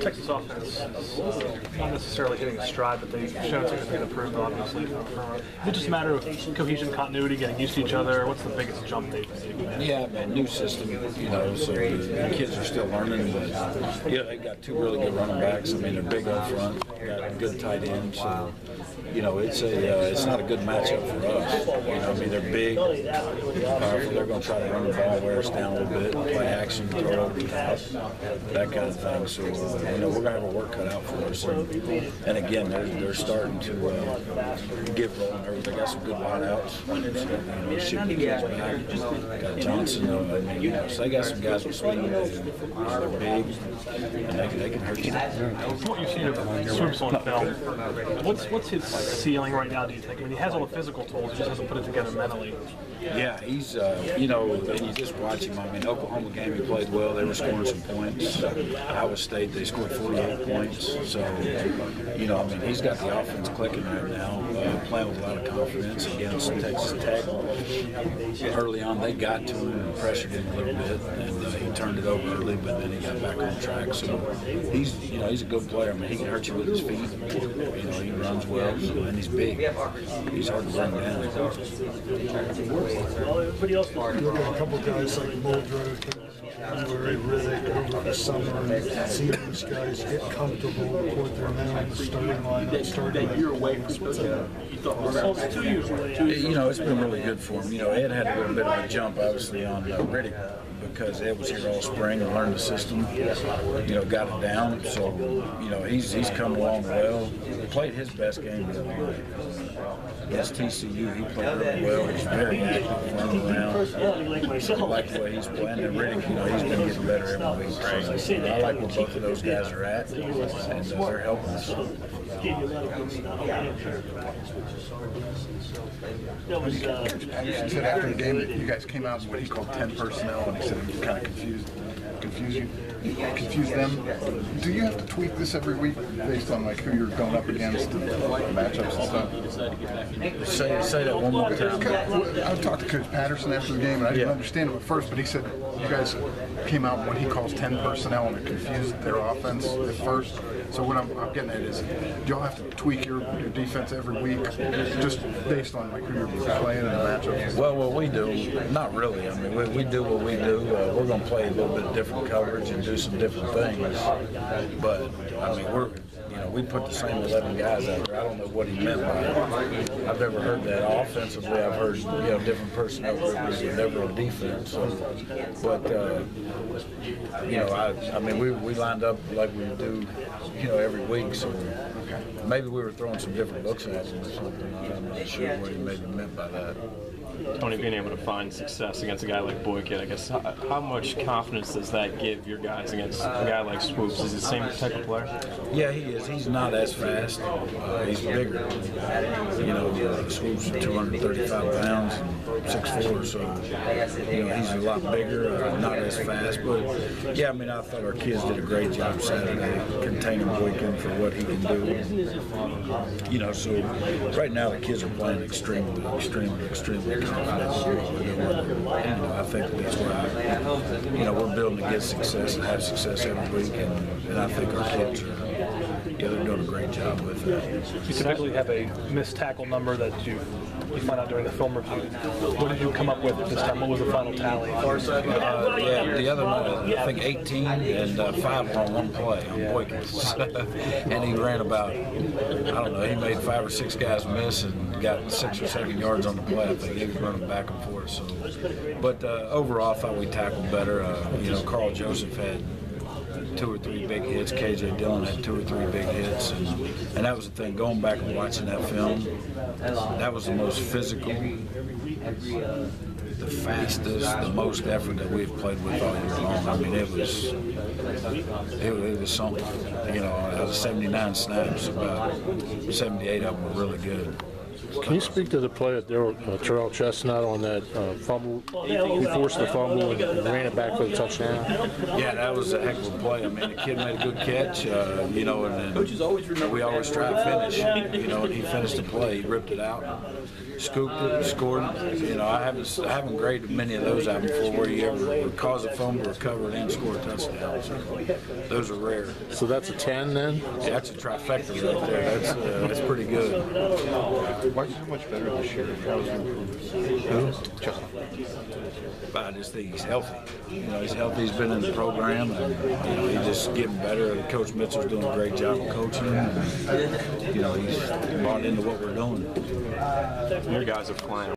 Texas offense is not necessarily hitting a stride, but they've shown significant improvement, obviously. Is it just a matter of cohesion, continuity, getting used to each other? What's the biggest jump they've made? Yeah, man, new system, so the kids are still learning. But, they've got two really good running backs. I mean, they're big up front, got a good tight end. So, it's not a good matchup for us. I mean, they're big, powerful. They're going to try to run the ball, wear us down a little bit, play action, throw over the top, that kind of thing. So, we're going to have a work cut out for us. And again, they're starting to get rolling. They got some good wideouts. Shipping kids back. Got Johnson. So they got some guys with speed. They're big, and they can hurt you. What you've seen of Swoops on film, what's his ceiling right now, do you think? I mean, he has all the physical tools, he just hasn't put it together mentally. Yeah, he's, and you just watch him. I mean, Oklahoma game, he played well. They were scoring some points. Iowa State, they scored 48 points. So, he's got the offense clicking right now, playing with a lot of confidence against Texas Tech. Early on, they got to him and pressured him a little bit, and he turned it over early, but then he got back on track. So, he's a good player. I mean, he can hurt you with his feet. He runs well, and he's big. He's hard to bring down. Everybody else, you look at a couple guys like Muldrow, Riddick over the summer, and seeing these guys get comfortable with what they're now in the starting lineup, starting a year away from it's 2 years away. It's been really good for him. Ed had a little bit of a jump, obviously, on Riddick, because Ed was here all spring and learned the system, got it down. So, he's come along well. Played his best game the other night. Against TCU, he played really well. He's very active, running around. I like the way he's playing. And Riddick, he's been getting better every week. So I like where both of those guys are at, and they're helping us. Coach Patterson said after the game that you guys came out with what he called 10 personnel, and he said it kind of confuse them. Do you have to tweak this every week based on who you're going up against, and matchups and stuff? Say that one more time. I talked to Coach Patterson after the game, and I didn't understand it at first, but he said you guys came out with what he calls 10 personnel, and it confused their offense at first. So what I'm getting at is, do y'all have to tweak your defense every week, just based on who you're playing in the matchups? Well, what we do, not really. I mean, we do what we do. We're going to play a little bit different coverage and do some different things. But I mean, we put the same 11 guys out there. I don't know what he meant by it. I've never heard that. Offensively, I've heard different personnel groups, and never on defense. So, but I mean, we lined up like we do, every week. So maybe we were throwing some different looks at him or something. I'm not sure what he maybe meant by that. Tony, being able to find success against a guy like Boykin, I guess, how much confidence does that give your guys against a guy like Swoops? Is he the same type of player? Yeah, he is. He's not as fast. He's bigger. Swoops is 235 pounds and 6'4", so, he's a lot bigger, not as fast. But, yeah, I mean, I thought our kids did a great job Saturday containing Boykin for what he can do. So right now the kids are playing extremely confident. I think that's why we're building to get success and have success every week, and I think our kids are they're doing a great job with it. You typically have a missed tackle number that you find out during the film review. What did you come up with this time? What was the final tally? The other night, I think 18 and 5 were on one play on Boykins. And he ran about, he made 5 or 6 guys miss and got 6 or 7 yards on the play. I think he was running back and forth. So, but overall, I thought we tackled better. Carl Joseph had 2 or 3 big hits. KJ Dillon had 2 or 3 big hits, and that was the thing. Going back and watching that film, that was the most physical, the fastest, the most effort that we've played with all year long. I mean, it was something. Out of 79 snaps, about 78 of them were really good. Can you speak to the play that Terrell Chestnut on that fumble? He forced the fumble and ran it back for the touchdown. Yeah, that was a heck of a play. I mean, the kid made a good catch, you know, and then we always try to finish, you know, and he finished the play. He ripped it out, scooped it, and scored it. You know, I haven't graded many of those out before where you ever cause a fumble, recover, and score a touchdown. So those are rare. So that's a 10 then? Yeah, that's a trifecta right there. That's pretty good. Why is he so much better this year? How has he improved? But I just think he's healthy. You know, he's healthy. He's been in the program, and you know, he's just getting better. Coach Mitchell's doing a great job of coaching him. And, you know, he's bought into what we're doing. Your guys are flying